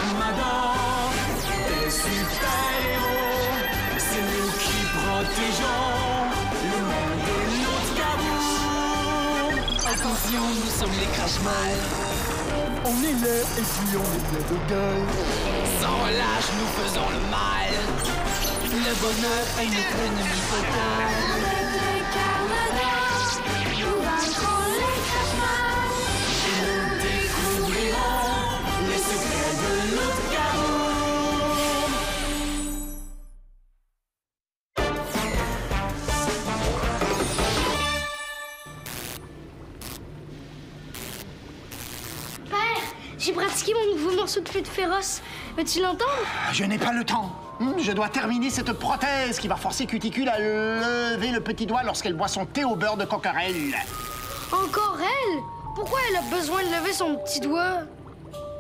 Armada, des super-héros, c'est nous qui protégeons le monde de notre cabout. Attention, nous sommes les Crashmal. On est là et puis on est plein de gueule. Sans relâche, nous faisons le mal. Le bonheur est notre ennemi total. Nous vaincrons les Crashmal. Et nous découvrirons les secrets de notre cabout. Père, j'ai pratiqué mon nouveau morceau de flûte féroce. Veux-tu l'entendre? Je n'ai pas le temps. Je dois terminer cette prothèse qui va forcer Cuticule à lever le petit doigt lorsqu'elle boit son thé au beurre de coquerelle. Encore elle? Pourquoi elle a besoin de lever son petit doigt?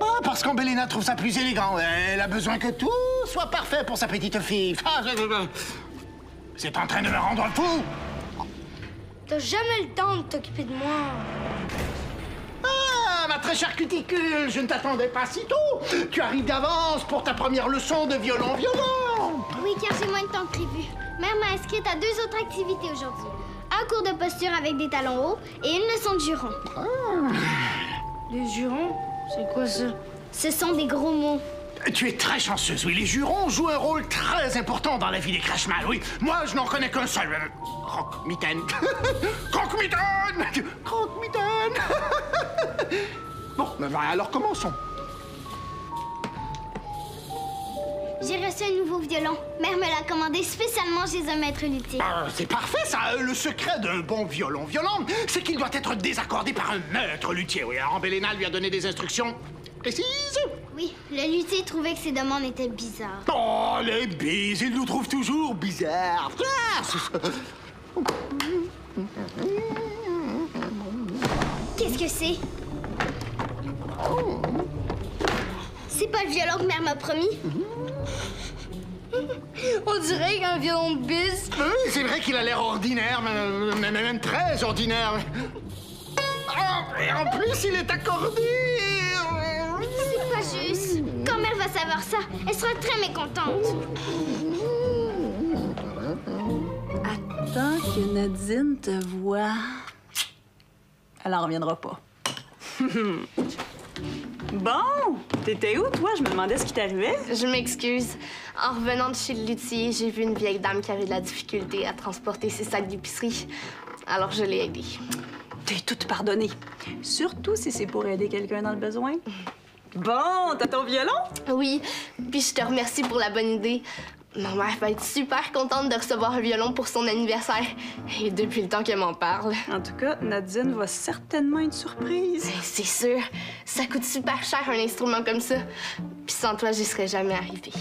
Ah, parce qu'Ambelina trouve ça plus élégant. Elle a besoin que tout soit parfait pour sa petite fille. Ah, c'est en train de me rendre fou. T'as jamais le temps de t'occuper de moi. Ah, ma très chère Cuticule, je ne t'attendais pas si tôt. Tu arrives d'avance pour ta première leçon de violon. Oui, car j'ai moins de temps que prévu. Mère m'a inscrite à 2 autres activités aujourd'hui. Un cours de posture avec des talons hauts et une leçon de juron. Les jurons? C'est quoi ça? Ce sont des gros mots. Tu es très chanceuse, oui. Les jurons jouent un rôle très important dans la vie des Crashmal, oui. Moi, je n'en connais qu'un seul. Croque-mitaine. Croque-mitaine! Croque-mitaine! Bon, alors commençons. J'ai reçu un nouveau violon. Mère me l'a commandé spécialement chez un maître luthier. C'est parfait, ça. Le secret d'un bon violon c'est qu'il doit être désaccordé par un maître luthier. Oui, alors Ambelina lui a donné des instructions précises. Oui, le luthier trouvait que ses demandes étaient bizarres. Oh, les bises, ils nous trouvent toujours bizarres. Qu'est-ce que c'est? C'est pas le violon que mère m'a promis? On dirait qu'un violon de bise. Oui, c'est vrai qu'il a l'air ordinaire, mais même très ordinaire. Et en plus, il est accordé. C'est pas juste. Quand mère va savoir ça, elle sera très mécontente. Attends que Nadine te voie. Elle en reviendra pas. Bon, t'étais où, toi? Je me demandais ce qui t'arrivait. Je m'excuse. En revenant de chez le luthier, j'ai vu une vieille dame qui avait de la difficulté à transporter ses sacs d'épicerie. Alors, je l'ai aidée. T'es toute pardonnée. Surtout si c'est pour aider quelqu'un dans le besoin. Bon, t'as ton violon? Oui, puis je te remercie pour la bonne idée. Ma mère va être super contente de recevoir un violon pour son anniversaire. Et depuis le temps qu'elle m'en parle. En tout cas, Nadine va certainement être surprise. C'est sûr. Ça coûte super cher, un instrument comme ça. Puis sans toi, j'y serais jamais arrivée.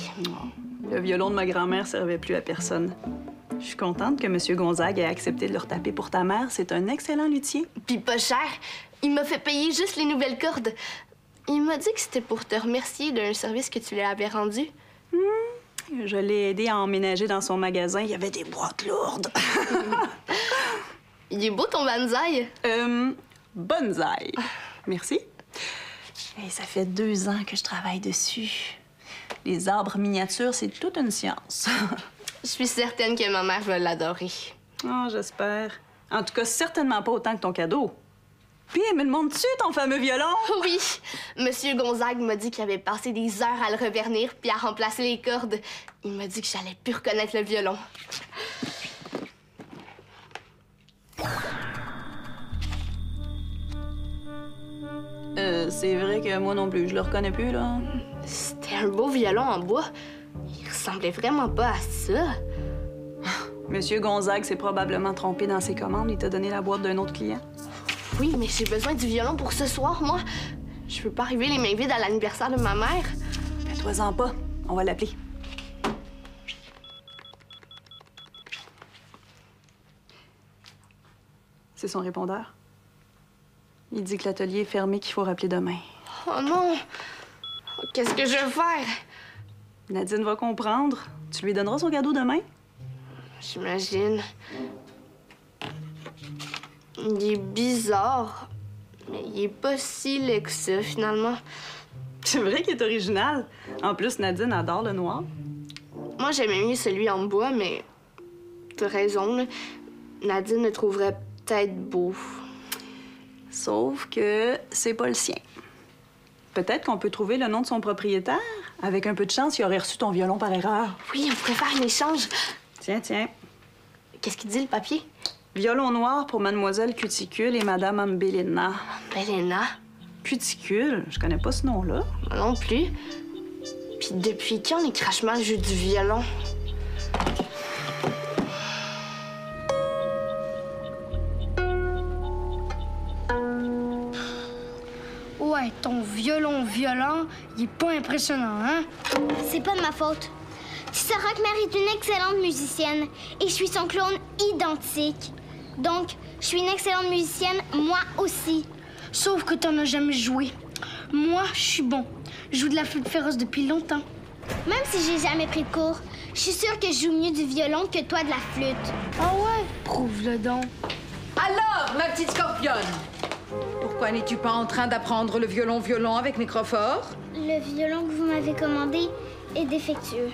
Le violon de ma grand-mère servait plus à personne. Je suis contente que M. Gonzague ait accepté de le retaper pour ta mère. C'est un excellent luthier. Puis pas cher. Il m'a fait payer juste les nouvelles cordes. Il m'a dit que c'était pour te remercier d'un service que tu lui avais rendu. Je l'ai aidé à emménager dans son magasin. Il y avait des boîtes lourdes. Il est beau ton bonsaï. Bonsaï. Merci. Et ça fait 2 ans que je travaille dessus. Les arbres miniatures, c'est toute une science. Je suis certaine que ma mère va l'adorer. Oh, j'espère. En tout cas, certainement pas autant que ton cadeau. Puis, mais le montre dessus, ton fameux violon? Oui. Monsieur Gonzague m'a dit qu'il avait passé des heures à le revernir puis à remplacer les cordes. Il m'a dit que j'allais plus reconnaître le violon. C'est vrai que moi non plus, je le reconnais plus, là. C'était un beau violon en bois. Il ressemblait vraiment pas à ça. Monsieur Gonzague s'est probablement trompé dans ses commandes. Il t'a donné la boîte d'un autre client. Oui, mais j'ai besoin du violon pour ce soir, moi. Je peux pas arriver les mains vides à l'anniversaire de ma mère. Fais-toi-en pas. On va l'appeler. C'est son répondeur. Il dit que l'atelier est fermé, qu'il faut rappeler demain. Oh non! Qu'est-ce que je vais faire? Nadine va comprendre. Tu lui donneras son cadeau demain? J'imagine. Il est bizarre, mais il est pas si laid que ça, finalement. C'est vrai qu'il est original. En plus, Nadine adore le noir. Moi, j'aimais mieux celui en bois, mais t'as raison, là. Nadine le trouverait peut-être beau. Sauf que c'est pas le sien. Peut-être qu'on peut trouver le nom de son propriétaire. Avec un peu de chance, il aurait reçu ton violon par erreur. Oui, on pourrait faire un échange. Tiens, tiens. Qu'est-ce qu'il dit, le papier? Violon noir pour Mademoiselle Cuticule et Madame Ambelina. Belena. Cuticule? Je connais pas ce nom-là. Moi non plus. Puis depuis quand les Crashmal jouent du violon? Ouais, ton violon violent, il est pas impressionnant, hein? C'est pas de ma faute. Tu sauras que Mère est une excellente musicienne et je suis son clone identique. Donc, je suis une excellente musicienne, moi aussi. Sauf que t'en as jamais joué. Moi, je suis bon. Je joue de la flûte féroce depuis longtemps. Même si j'ai jamais pris de cours, je suis sûre que je joue mieux du violon que toi de la flûte. Ah ouais? Prouve-le donc. Alors, ma petite scorpionne, pourquoi n'es-tu pas en train d'apprendre le violon avec microphore? Le violon que vous m'avez commandé est défectueux.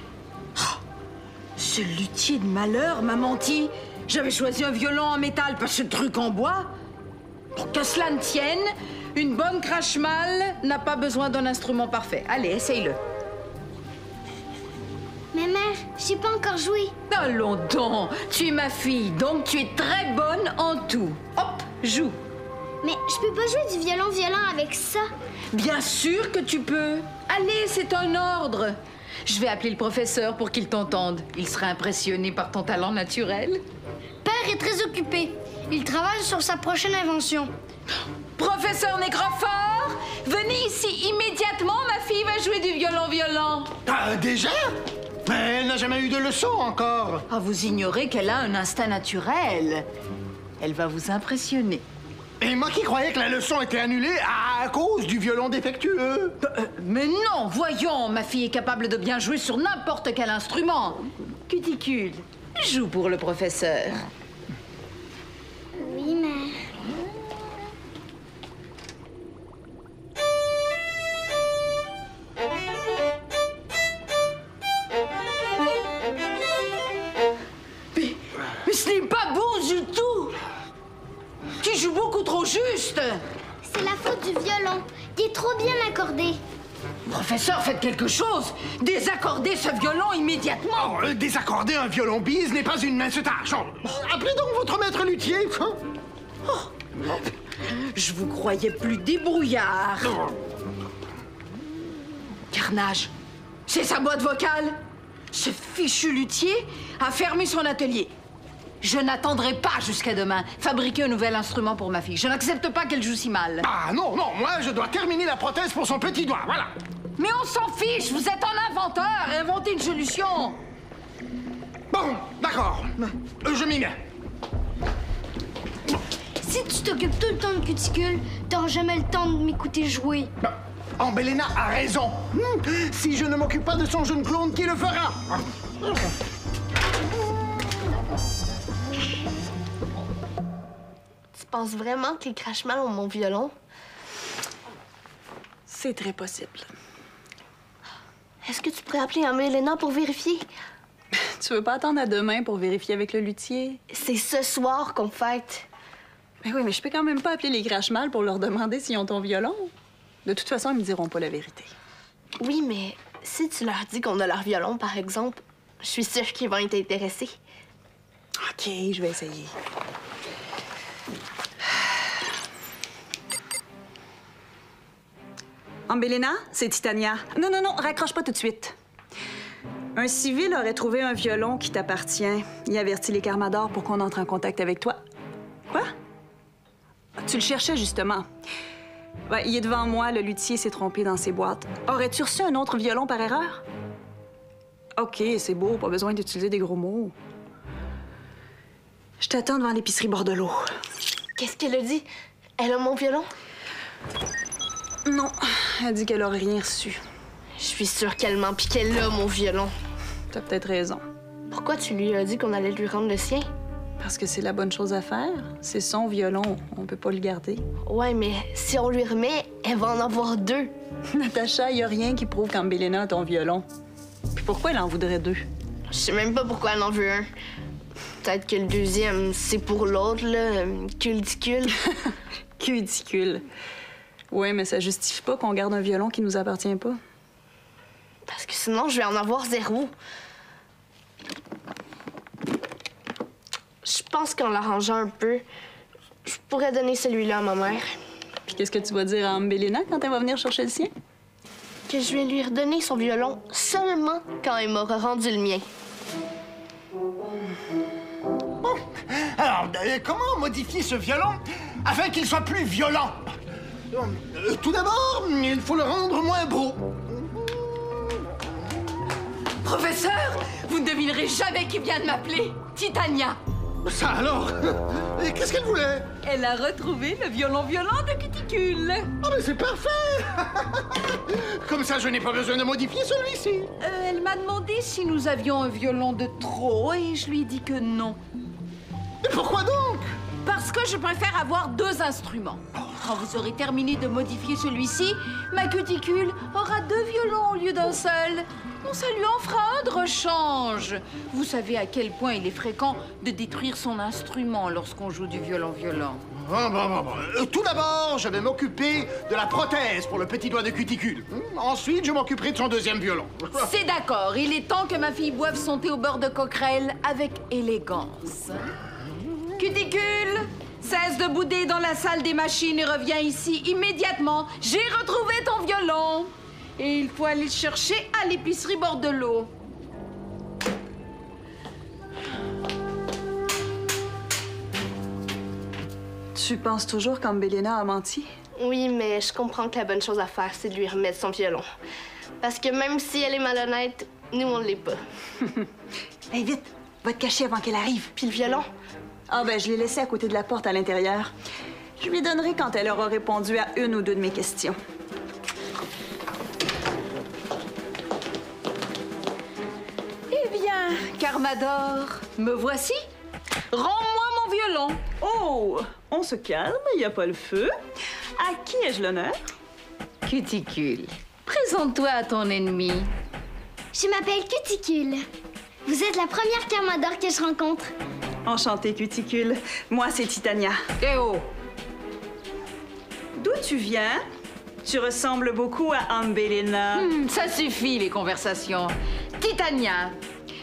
Ce luthier de malheur m'a menti. J'avais choisi un violon en métal, pas ce truc en bois. Pour que cela ne tienne, une bonne Crashmal n'a pas besoin d'un instrument parfait. Allez, essaye-le. Mais mère, j'ai pas encore joué. Allons donc, tu es ma fille, donc tu es très bonne en tout. Hop, joue. Mais je peux pas jouer du violon avec ça. Bien sûr que tu peux. Allez, c'est un ordre. Je vais appeler le professeur pour qu'il t'entende. Il sera impressionné par ton talent naturel. Père est très occupé. Il travaille sur sa prochaine invention. Professeur Nécrophore, venez ici immédiatement. Ma fille va jouer du violon. Ah, déjà? Mais elle n'a jamais eu de leçon encore. Ah, vous ignorez qu'elle a un instinct naturel. Elle va vous impressionner. Et moi qui croyais que la leçon était annulée à cause du violon défectueux. Mais non, voyons, ma fille est capable de bien jouer sur n'importe quel instrument. Cuticule, joue pour le professeur. Oui, mère. Mais ce n'est pas bon du tout. Tu joues beaucoup trop juste. C'est la faute du violon. Il est trop bien accordé. Professeur, faites quelque chose. Désaccordez ce violon immédiatement. Oh, désaccorder un violon bise n'est pas une mince tâche. Appelez donc votre maître luthier. Je vous croyais plus débrouillard. Carnage, c'est sa boîte vocale. Ce fichu luthier a fermé son atelier. Je n'attendrai pas jusqu'à demain. Fabriquer un nouvel instrument pour ma fille. Je n'accepte pas qu'elle joue si mal. Ah non, moi je dois terminer la prothèse pour son petit doigt, voilà. Mais on s'en fiche, vous êtes un inventeur. Inventez une solution. Bon, d'accord. Je m'y mets. Si tu t'occupes tout le temps de Cuticule, t'auras jamais le temps de m'écouter jouer. Ambelina a raison. Si je ne m'occupe pas de son jeune clone, qui le fera? Tu penses vraiment que les Crashmal ont mon violon? C'est très possible. Est-ce que tu pourrais appeler Ambelina pour vérifier? Tu veux pas attendre à demain pour vérifier avec le luthier? C'est ce soir qu'on fête. Ben oui, mais je peux quand même pas appeler les Crashmal pour leur demander s'ils ont ton violon. De toute façon, ils me diront pas la vérité. Oui, mais si tu leur dis qu'on a leur violon, par exemple, je suis sûre qu'ils vont être intéressés. OK, je vais essayer. Ambelina, c'est Titania. Non, raccroche pas tout de suite. Un civil aurait trouvé un violon qui t'appartient. Il avertit les Carmadors pour qu'on entre en contact avec toi. Quoi? Tu le cherchais, justement. Ouais, il est devant moi, le luthier s'est trompé dans ses boîtes. Aurais-tu reçu un autre violon par erreur? OK, c'est beau, pas besoin d'utiliser des gros mots. Je t'attends devant l'épicerie Bordelot. Qu'est-ce qu'elle a dit? Elle a mon violon? Non, elle dit qu'elle aurait rien reçu. Je suis sûre qu'elle ment pis qu'elle a mon violon. T'as peut-être raison. Pourquoi tu lui as dit qu'on allait lui rendre le sien? Parce que c'est la bonne chose à faire. C'est son violon, on peut pas le garder. Ouais, mais si on lui remet, elle va en avoir 2. Natacha, il y a rien qui prouve qu'Ambelina a ton violon. Puis pourquoi elle en voudrait 2? Je sais même pas pourquoi elle en veut un. Peut-être que le deuxième, c'est pour l'autre, là, cuticule. Cuticule. Oui, mais ça justifie pas qu'on garde un violon qui nous appartient pas. Parce que sinon, je vais en avoir 0. Je pense qu'en l'arrangeant un peu, je pourrais donner celui-là à ma mère. Puis qu'est-ce que tu vas dire à Ambelina quand elle va venir chercher le sien? Que je vais lui redonner son violon seulement quand elle m'aura rendu le mien. Bon, alors, comment modifier ce violon afin qu'il soit plus violent? Tout d'abord, il faut le rendre moins beau. Professeur, vous ne devinerez jamais qui vient de m'appeler. Titania. Ça alors? Et qu'est-ce qu'elle voulait? Elle a retrouvé le violon violent de Cuticule. Oh, mais c'est parfait! Comme ça, je n'ai pas besoin de modifier celui-ci. Elle m'a demandé si nous avions un violon de trop et je lui ai dit que non. Mais pourquoi donc? Parce que je préfère avoir 2 instruments. Quand vous aurez terminé de modifier celui-ci, ma Cuticule aura 2 violons au lieu d'un seul. Bon, ça lui en fera un de rechange. Vous savez à quel point il est fréquent de détruire son instrument lorsqu'on joue du violon violent. Bon. Tout d'abord, je vais m'occuper de la prothèse pour le petit doigt de Cuticule. Ensuite, je m'occuperai de son deuxième violon. C'est d'accord. Il est temps que ma fille boive son thé au beurre de coquerelle avec élégance. Cuticule, cesse de bouder dans la salle des machines et reviens ici immédiatement. J'ai retrouvé ton violon. Et il faut aller le chercher à l'épicerie Bordelot. Tu penses toujours qu'Ambelina a menti? Oui, mais je comprends que la bonne chose à faire, c'est de lui remettre son violon. Parce que même si elle est malhonnête, nous, on ne l'est pas. Hey, vite! Va te cacher avant qu'elle arrive. Puis le violon? Ah, ben, je l'ai laissé à côté de la porte à l'intérieur. Je lui donnerai quand elle aura répondu à 1 ou 2 de mes questions. Eh bien, Carmador, me voici. Rends-moi mon violon. Oh! On se calme, il n'y a pas le feu. À qui ai-je l'honneur? Cuticule, présente-toi à ton ennemi. Je m'appelle Cuticule. Vous êtes la première Carmador que je rencontre. Enchantée, Cuticule. Moi, c'est Titania. Eh oh! D'où tu viens? Tu ressembles beaucoup à Ambelina. Ça suffit, les conversations. Titania,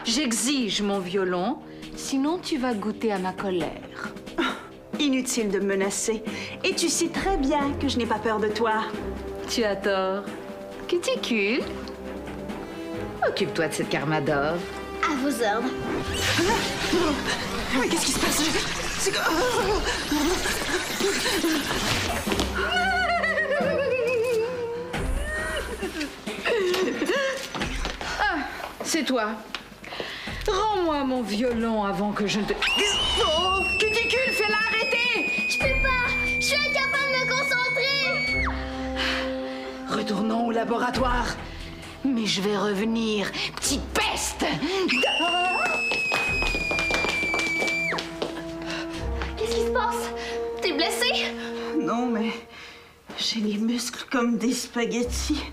j'exige mon violon, sinon tu vas goûter à ma colère. Inutile de me menacer. Et tu sais très bien que je n'ai pas peur de toi. Tu as tort. Cuticule, occupe-toi de cette Carmador. À vos ordres. Mais qu'est-ce qui se passe? C'est... C'est toi. Rends-moi mon violon avant que je ne te... Oh! Cuticule, fais-la arrêter! Je peux pas. Je suis incapable de me concentrer. Retournons au laboratoire. Mais je vais revenir, petite peste! Qu'est-ce qui se passe? T'es blessé? Non, mais j'ai les muscles comme des spaghettis.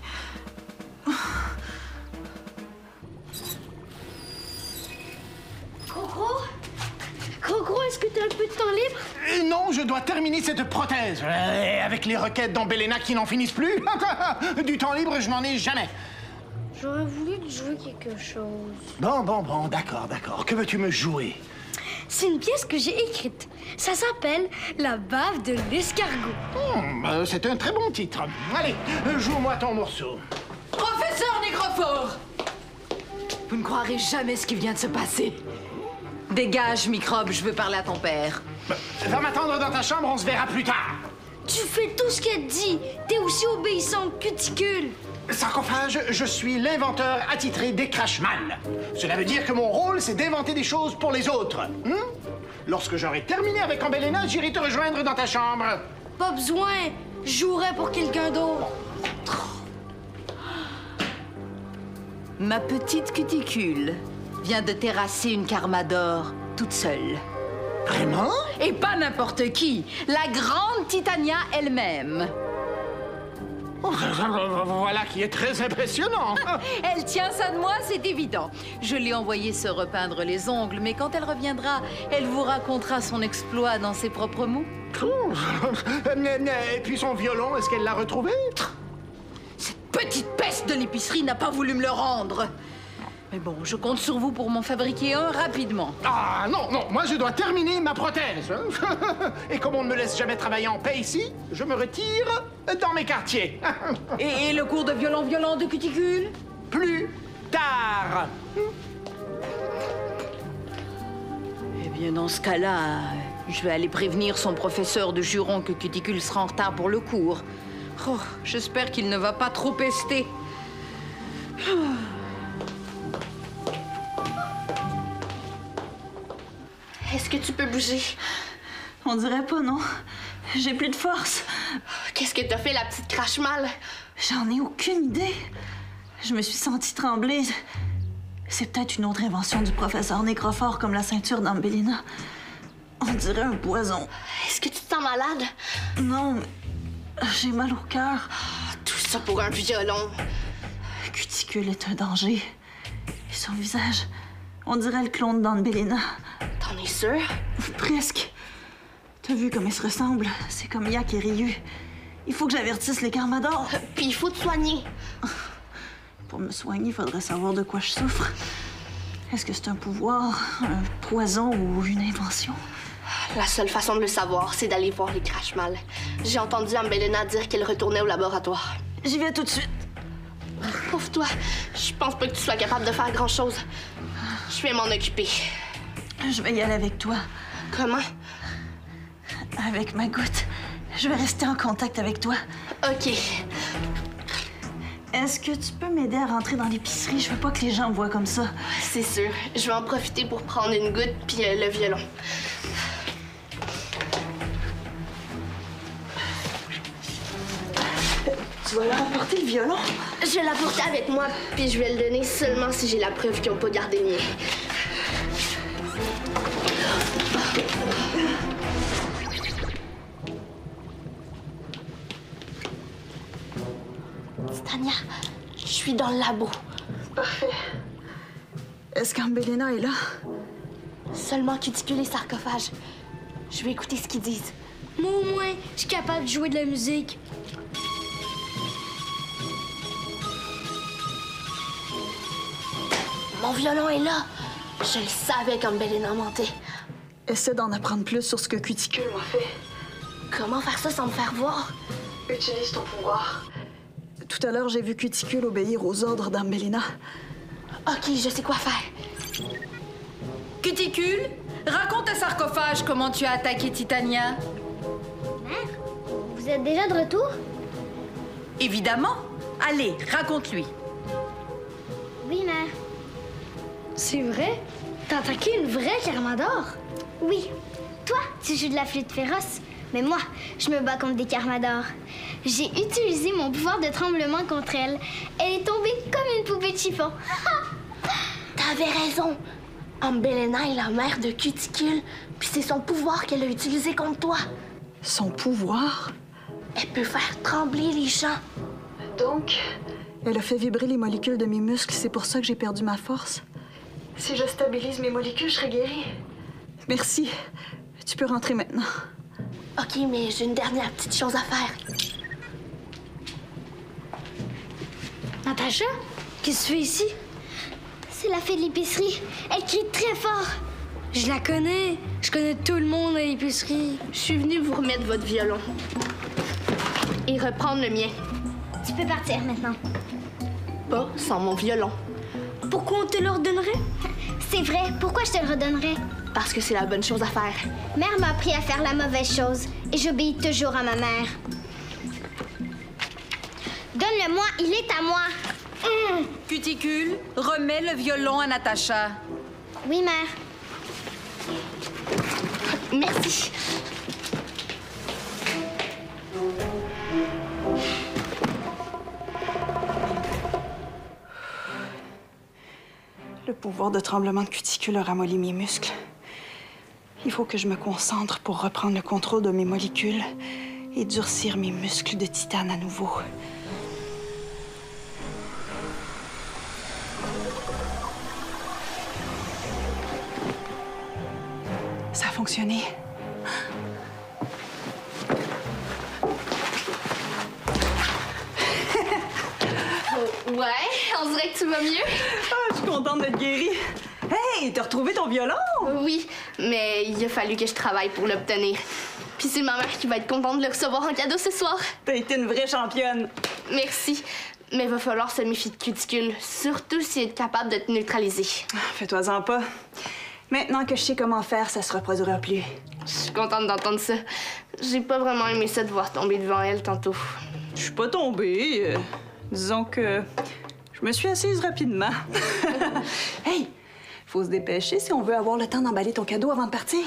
Crocro, est-ce que tu as un peu de temps libre? Non, je dois terminer cette prothèse. Avec les requêtes d'Ambelina qui n'en finissent plus. Du temps libre, je n'en ai jamais. J'aurais voulu te jouer quelque chose. Bon, d'accord. Que veux-tu me jouer? C'est une pièce que j'ai écrite. Ça s'appelle La bave de l'escargot. C'est un très bon titre. Allez, joue-moi ton morceau. Professeur Négrophore! Vous ne croirez jamais ce qui vient de se passer. Dégage, microbe, je veux parler à ton père. Va m'attendre dans ta chambre, on se verra plus tard. Tu fais tout ce qu'elle dit. T'es aussi obéissant que Cuticule. Sarcophage, je suis l'inventeur attitré des Crashman. Cela veut dire que mon rôle, c'est d'inventer des choses pour les autres. Lorsque j'aurai terminé avec Ambelina, j'irai te rejoindre dans ta chambre. Pas besoin. Je jouerai pour quelqu'un d'autre. Ma petite Cuticule vient de terrasser une Carmador toute seule. Vraiment? Et pas n'importe qui, la grande Titania elle-même. Oh, voilà qui est très impressionnant. Elle tient ça de moi, c'est évident. Je l'ai envoyée se repeindre les ongles, mais quand elle reviendra, elle vous racontera son exploit dans ses propres mots. Et puis son violon, est-ce qu'elle l'a retrouvé? Cette petite peste de l'épicerie n'a pas voulu me le rendre. Mais bon, je compte sur vous pour m'en fabriquer un rapidement. Ah non, non, moi je dois terminer ma prothèse. Et comme on ne me laisse jamais travailler en paix ici, je me retire dans mes quartiers. Et le cours de violon de cuticule? Plus tard. Eh bien, dans ce cas-là, je vais aller prévenir son professeur de juron que Cuticule sera en retard pour le cours. Oh, j'espère qu'il ne va pas trop pester. Est-ce que tu peux bouger? On dirait pas, non. J'ai plus de force. Qu'est-ce que t'as fait, la petite crache-mal? J'en ai aucune idée. Je me suis sentie trembler. C'est peut-être une autre invention du professeur Nécrophore, comme la ceinture d'Ambelina. On dirait un poison. Est-ce que tu te sens malade? Non, mais j'ai mal au cœur. Tout ça pour un violon. Cuticule est un danger. Et son visage, on dirait le clone d'Ambelina. T'en es sûr? Presque. T'as vu comme ils se ressemblent? C'est comme Yak et Ryu. Il faut que j'avertisse les Carmadors. Puis il faut te soigner. Pour me soigner, il faudrait savoir de quoi je souffre. Est-ce que c'est un pouvoir, un poison ou une invention? La seule façon de le savoir, c'est d'aller voir les crache-mal. J'ai entendu Ambelina dire qu'elle retournait au laboratoire. J'y vais tout de suite. Pauvre toi, je pense pas que tu sois capable de faire grand-chose. Je vais m'en occuper. Je vais y aller avec toi. Comment? Avec ma goutte. Je vais rester en contact avec toi. OK. Est-ce que tu peux m'aider à rentrer dans l'épicerie? Je veux pas que les gens me voient comme ça. C'est sûr. Je vais en profiter pour prendre une goutte puis le violon. Tu vas leur apporter le violon? Je vais l'apporter avec moi, puis je vais le donner seulement si j'ai la preuve qu'ils n'ont pas gardé le mien. Titania, je suis dans le labo. Parfait. Est-ce qu'Ambelina est là? Seulement Cuticule et Sarcophage. Je vais écouter ce qu'ils disent. Moi, au moins, je suis capable de jouer de la musique. Mon violon est là. Je le savais qu'Ambelina mentait. Essaie d'en apprendre plus sur ce que Cuticule m'a fait. Comment faire ça sans me faire voir? Utilise ton pouvoir. Tout à l'heure, j'ai vu Cuticule obéir aux ordres d'Ambelina. OK, je sais quoi faire. Cuticule, raconte à Sarcophage comment tu as attaqué Titania. Mère, vous êtes déjà de retour? Évidemment. Allez, raconte-lui. Oui, mère. C'est vrai? T'as attaqué une vraie Carmador? Oui. Toi, tu joues de la flûte féroce, mais moi, je me bats contre des Carmadors. J'ai utilisé mon pouvoir de tremblement contre elle. Elle est tombée comme une poupée de chiffon. T'avais raison. Ambelina est la mère de Cuticule, puis c'est son pouvoir qu'elle a utilisé contre toi. Son pouvoir? Elle peut faire trembler les gens. Donc, elle a fait vibrer les molécules de mes muscles. C'est pour ça que j'ai perdu ma force. Si je stabilise mes molécules, je serai guérie. Merci. Tu peux rentrer maintenant. OK, mais j'ai une dernière petite chose à faire. Natacha? Qu'est-ce que tu fais ici? C'est la fée de l'épicerie. Elle crie très fort. Je la connais. Je connais tout le monde à l'épicerie. Je suis venue vous remettre votre violon. Et reprendre le mien. Tu peux partir maintenant. Pas sans mon violon. Pourquoi on te le redonnerait? C'est vrai. Pourquoi je te le redonnerais? Parce que c'est la bonne chose à faire. Mère m'a appris à faire la mauvaise chose et j'obéis toujours à ma mère. Donne-le-moi, il est à moi. Cuticule, remets le violon à Natacha. Oui, mère. Merci. Le pouvoir de tremblement de Cuticule a ramolli mes muscles. Il faut que je me concentre pour reprendre le contrôle de mes molécules et durcir mes muscles de titane à nouveau. Ça a fonctionné. Ouais, on dirait que tu vas mieux. Ah, je suis contente d'être guérie. Hey, t'as retrouvé ton violon? Oui, mais il a fallu que je travaille pour l'obtenir. Puis c'est ma mère qui va être contente de le recevoir en cadeau ce soir. T'as été une vraie championne. Merci. Mais il va falloir se méfier de Cuticule, surtout si elle est capable de te neutraliser. Fais-toi-en pas. Maintenant que je sais comment faire, ça se reproduira plus. Je suis contente d'entendre ça. J'ai pas vraiment aimé ça de voir tomber devant elle tantôt. Je suis pas tombée. Disons que je me suis assise rapidement. Hey, faut se dépêcher si on veut avoir le temps d'emballer ton cadeau avant de partir.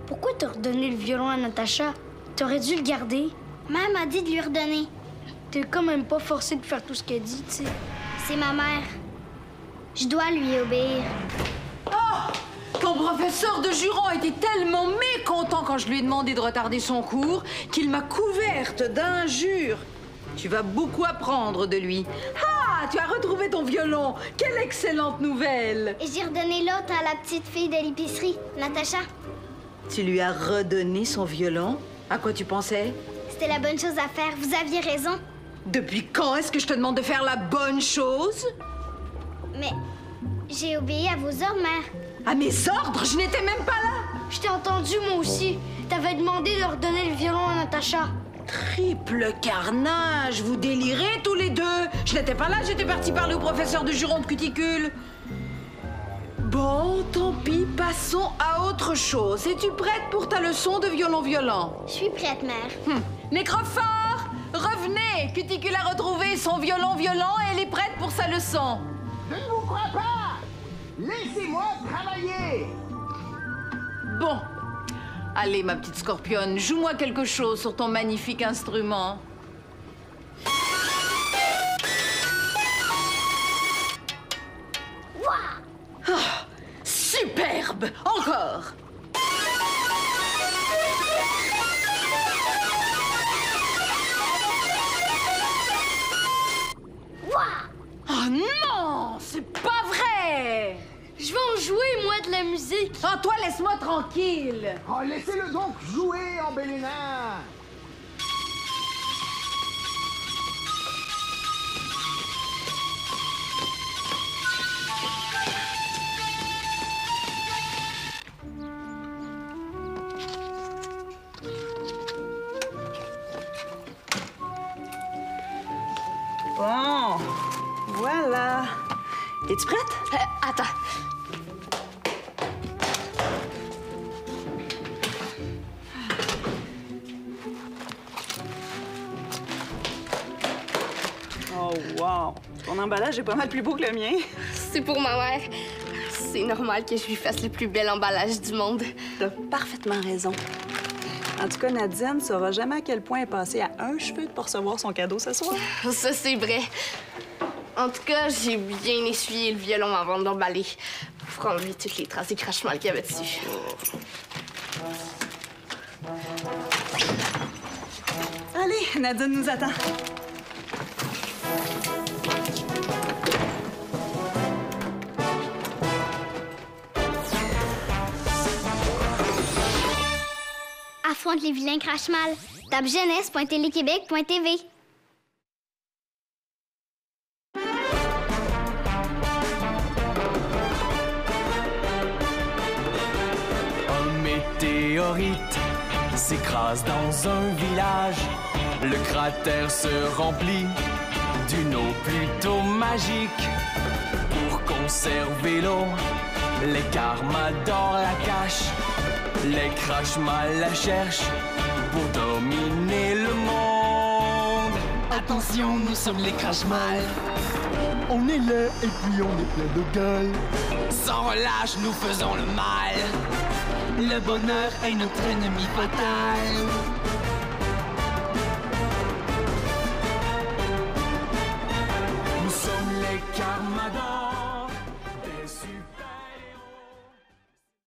Pourquoi t'as redonné le violon à Natacha? T'aurais dû le garder. Mère m'a dit de lui redonner. T'es quand même pas forcé de faire tout ce qu'elle dit, tu sais. C'est ma mère. Je dois lui obéir. Oh! Ton professeur de juron était tellement mécontent quand je lui ai demandé de retarder son cours qu'il m'a couverte d'injures. Tu vas beaucoup apprendre de lui. Ah! Tu as retrouvé ton violon! Quelle excellente nouvelle! Et j'ai redonné l'autre à la petite fille de l'épicerie, Natacha. Tu lui as redonné son violon? À quoi tu pensais? C'était la bonne chose à faire. Vous aviez raison. Depuis quand est-ce que je te demande de faire la bonne chose? Mais j'ai obéi à vos ordres, mère. À mes ordres? Je n'étais même pas là! Je t'ai entendu, moi aussi. T'avais demandé de redonner le violon à Natacha. Triple carnage! Vous délirez tous les deux! Je n'étais pas là, j'étais partie parler au professeur de juron de Cuticule. Bon, tant pis, passons à autre chose. Es-tu prête pour ta leçon de violon-violon? Je suis prête, mère. Nécrophore! Revenez! Cuticule a retrouvé son violon-violon et elle est prête pour sa leçon. Je ne vous crois pas! Laissez-moi travailler! Bon. Allez, ma petite scorpionne, joue-moi quelque chose sur ton magnifique instrument. Wow! Ah, superbe! Encore! Wow! Oh non! C'est pas vrai! Je vais en jouer, moi, de la musique. Oh, toi, laisse-moi tranquille! Oh, laissez-le donc jouer, Ambélina! Bon, voilà. Es-tu prête? Attends. Oh, wow. Ton emballage est pas mal plus beau que le mien. C'est pour ma mère. C'est normal que je lui fasse le plus bel emballage du monde. T'as parfaitement raison. En tout cas, Nadine ne saura jamais à quel point elle est passée à un cheveu de pas recevoir son cadeau ce soir. Ça, c'est vrai. En tout cas, j'ai bien essuyé le violon avant de l'emballer pour enlever toutes les traces d'écrachement qu'il y avait dessus. Allez, Nadine nous attend. Affronte les vilains crache-mal. Tape jeunesse.téléquébec.tv. Un météorite s'écrase dans un village. Le cratère se remplit d'une eau plutôt magique. Pour conserver l'eau, les Carmadors la cachent. Les Crashmal la cherchent pour dominer le monde. Attention, nous sommes les Crashmal. On est laid et puis on est plein de gueule. Sans relâche, nous faisons le mal. Le bonheur est notre ennemi fatal.